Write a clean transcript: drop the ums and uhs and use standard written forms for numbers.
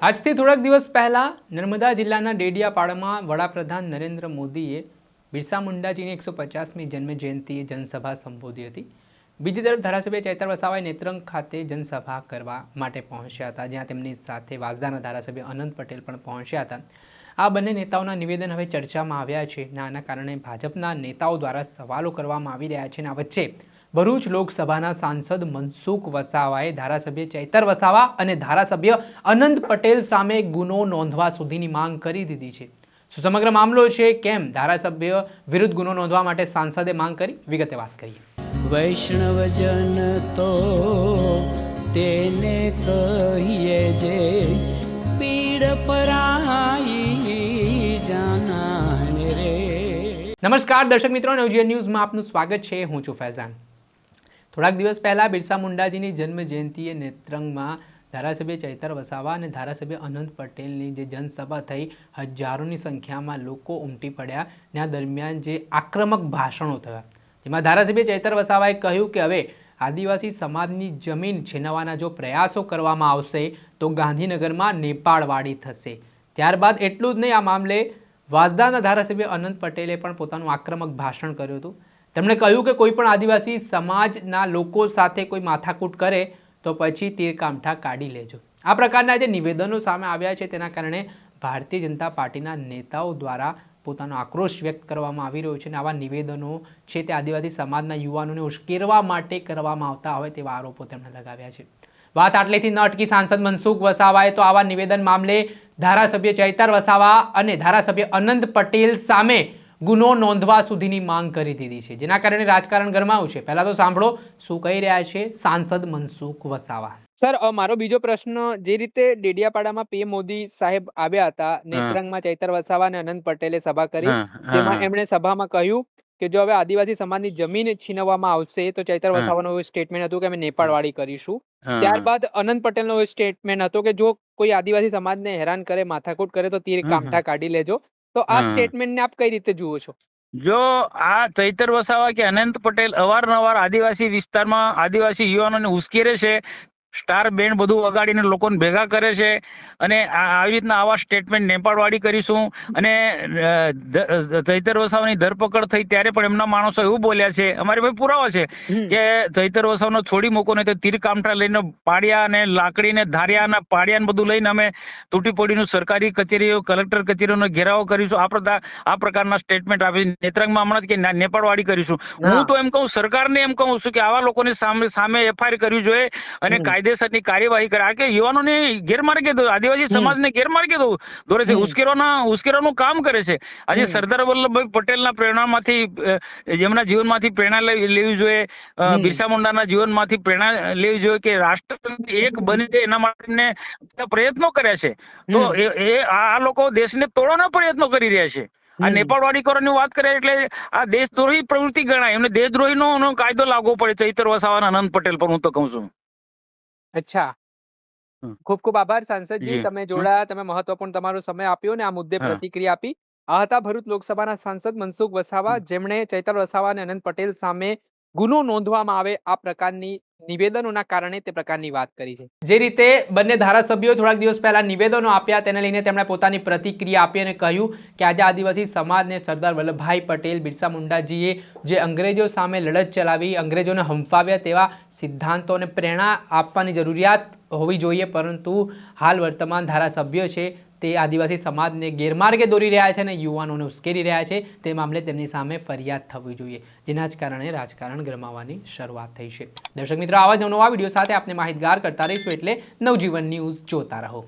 આજથી થોડાક દિવસ પહેલા નર્મદા જિલ્લાના ડેડિયાપાડામાં વડાપ્રધાન નરેન્દ્ર મોદીએ બિરસા મુંડાજીની 150મી જન્મ જયંતિએ જનસભા સંબોધી હતી। બીજી તરફ ધારાસભ્ય ચૈતર વસાવાએ નેત્રંગ ખાતે જનસભા કરવા માટે પહોંચ્યા હતા, જ્યાં તેમની સાથે વાંસદાના ધારાસભ્ય અનંત પટેલ પણ પહોંચ્યા હતા। આ બંને નેતાઓના નિવેદન હવે ચર્ચામાં આવ્યા છે। આના કારણે ભાજપના નેતાઓ દ્વારા સવાલો કરવામાં આવી રહ્યા છે। આ વચ્ચે ભરૂચ લોકસભાના સાંસદ મનસુખ વસાવાએ ધારાસભ્ય ચૈતર વસાવા અને ધારાસભ્ય અનંત પટેલ સામે ગુનો નોંધવા સુધીની માંગ કરી દીધી છે। શું સમગ્ર મામલો છે, કેમ ધારાસભ્ય વિરુદ્ધ ગુનો નોંધવા માટે સાંસદે માંગ કરી, વિગતે વાત કરીએ। વૈષ્ણવજન તો તેને કહીએ જે પીડ પરાઈ જાનાને રે। નમસ્કાર દર્શક મિત્રો, નવજીવન ન્યૂઝમાં આપનું સ્વાગત છે। હું છું ફૈઝાન। થોડાક દિવસ પહેલા બિરસા મુંડાજીની જન્મ જયંતિએ નેત્રંગમાં ધારાસભ્ય ચૈતર વસાવા અને ધારાસભ્ય અનંત પટેલની જે જનસભા થઈ, હજારોની સંખ્યામાં લોકો ઉમટી પડ્યા। આ દરમિયાન જે આક્રમક ભાષણો થયા, જેમાં ધારાસભ્ય ચૈતર વસાવાએ કહ્યું કે હવે આદિવાસી સમાજની જમીન છીનવવાના જો પ્રયાસો કરવામાં આવશે તો ગાંધીનગરમાં નેપાળવાડી થશે। ત્યારબાદ એટલું જ નહીં, આ મામલે વાંસદાના ધારાસભ્ય અનંત પટેલે પણ પોતાનું આક્રમક ભાષણ કર્યું હતું। તેમણે કહ્યું કે કોઈ પણ આદિવાસી સમાજના લોકો સાથે કોઈ માથાકૂટ કરે તો પછી તીરકામઠા કાઢી લેજો। આ પ્રકારના જે નિવેદનો સામે આવ્યા છે, તેના કારણે ભારતીય જનતા પાર્ટીના નેતાઓ દ્વારા પોતાનો આક્રોશ વ્યક્ત કરવામાં આવી રહ્યો છે અને આવા નિવેદનો છે તે આદિવાસી સમાજના યુવાનોને ઉશ્કેરવા માટે કરવામાં આવતા હોય તેવા આરોપો તેમણે લગાવ્યા છે। વાત આટલેથી ન અટકી સાંસદ મનસુખ વસાવાએ તો આવા નિવેદન મામલે ધારાસભ્ય ચૈતર વસાવા અને ધારાસભ્ય અનંત પટેલ સામે ગુનો નોંધવા સુધીની માંગ કરી દીધી છે, જેના કારણે રાજકારણ ગરમાયું છે। પહેલા તો સાંભળો શું કહી રહ્યા છે સાંસદ મનસુખ વસાવા। સર, મારો બીજો પ્રશ્ન, જે રીતે ડેડિયાપાડામાં પીએમ મોદી સાહેબ આવ્યા હતા, નેત્રંગમાં ચૈતર વસાવા અને અનંત પટેલે સભા કરી, જેમાં એમણે સભામાં કહ્યું કે જો હવે આદિવાસી સમાજની જમીન છીનવવામાં આવશે તો ચૈતર વસાવાનું એવું સ્ટેટમેન્ટ હતું કે અમે નેપાળવાડી કરીશું। ત્યારબાદ અનંત પટેલનો એવો સ્ટેટમેન્ટ હતો કે જો કોઈ આદિવાસી સમાજને હેરાન કરે, માથાકૂટ કરે તો તીર કામઠા કાઢી લેજો। તો આ સ્ટેટમેન્ટને આપ કઈ રીતે જુઓ છો? જો આ ચૈતર વસાવા કે અનંત પટેલ અવારનવાર આદિવાસી વિસ્તારમાં આદિવાસી યુવાનોને ઉશ્કેરે છે, સ્ટાર બેન્ડ બધું વગાડીને લોકોને ભેગા કરે છે અને આવી રીતના આવા સ્ટેટમેન્ટ નેપાળવાડી કરીશું। અને ચૈતર વસાવાની ધરપકડ થઈ ત્યારે પણ એમના માણસો એવું બોલ્યા છે, અમારી ભાઈ પુરાવા છે કે ચૈતર વસાવાનો છોડી મૂકો ને તો તીર કામઠા લઈને પાડ્યા અને લાકડીને ધાર્યા અને પાડ્યા ને બધું લઈને અમે તૂટી પડીનું સરકારી કચેરીઓ, કલેક્ટર કચેરીઓનો ઘેરાવો કરીશું। આ પ્રકારના સ્ટેટમેન્ટ આપી નેત્રંગમાં હમણાં કે નેપાળવાડી કરીશું। હું તો એમ કહું, સરકારને એમ કહું છું કે આવા લોકોની સામે એફઆઈઆર કરવી જોઈએ અને કાયદેસરની કાર્યવાહી કરે। આ કે યુવાનોને ગેરમાર્ગે આદિવાસી સમાજને ગેરમાર્ગે દોરે છે, ઉશ્કેરવાનું કામ કરે છે। આજે સરદાર વલ્લભભાઈ પટેલના પ્રેરણામાંથી, જેમના જીવનમાંથી પ્રેરણા લેવી જોઈએ, બિરસા મુંડાના જીવનમાંથી પ્રેરણા લેવી જોઈએ કે રાષ્ટ્ર એક બને એના માટે પ્રયત્નો કર્યા છે। તો એ આ લોકો દેશને તોડવાના પ્રયત્નો કરી રહ્યા છે। આ નેપાળવાડી કરવાની વાત કરે એટલે આ દેશદ્રોહી પ્રવૃત્તિ ગણાય, એમને દેશદ્રોહીનો કાયદો લાગવો પડે ચૈતર વસાવા અને અનંત પટેલ પર, હું તો કહું છું। અચ્છા, ખૂબ ખૂબ આભાર સાંસદજી, તમે જોડાયા, તમે મહત્વપૂર્ણ તમારો સમય આપ્યો ને આ મુદ્દે પ્રતિક્રિયા આપી। આ હતા ભરૂચ લોકસભાના સાંસદ મનસુખ વસાવા, જેમણે ચૈતર વસાવા અને અનંત પટેલ સામે ગુનો નોંધવામાં આવે આ પ્રકારની નિવેદનોના કારણે તે પ્રકારની વાત કરી છે। જે રીતે બંને ધારાસભ્યો થોડાક દિવસ પહેલા નિવેદનો આપ્યા, તેને લઈને તેમણે પોતાની પ્રતિક્રિયા આપી અને કહ્યું કે આજે આદિવાસી સમાજને સરદાર વલ્લભભાઈ પટેલ, બિરસા મુંડાજીએ જે અંગ્રેજો સામે લડત ચલાવી, અંગ્રેજોને હંફાવ્યા, તેવા સિદ્ધાંતોને પ્રેરણા આપવાની જરૂરિયાત હોવી જોઈએ, પરંતુ હાલ વર્તમાન ધારાસભ્યો છે તે આદિવાસી સમાજને ગેરમાર્ગે દોરી રહ્યા છે અને યુવાનોને ઉશ્કેરી રહ્યા છે। તે મામલે તેમની સામે ફરિયાદ થવી જોઈએ, જેના જ કારણે રાજકારણ ગરમાવાની શરૂઆત થઈ છે। દર્શક મિત્રો, આવા જ નવા વિડીયો સાથે આપને માહિતગાર કરતા રહીશું, એટલે નવજીવન ન્યૂઝ જોતા રહો।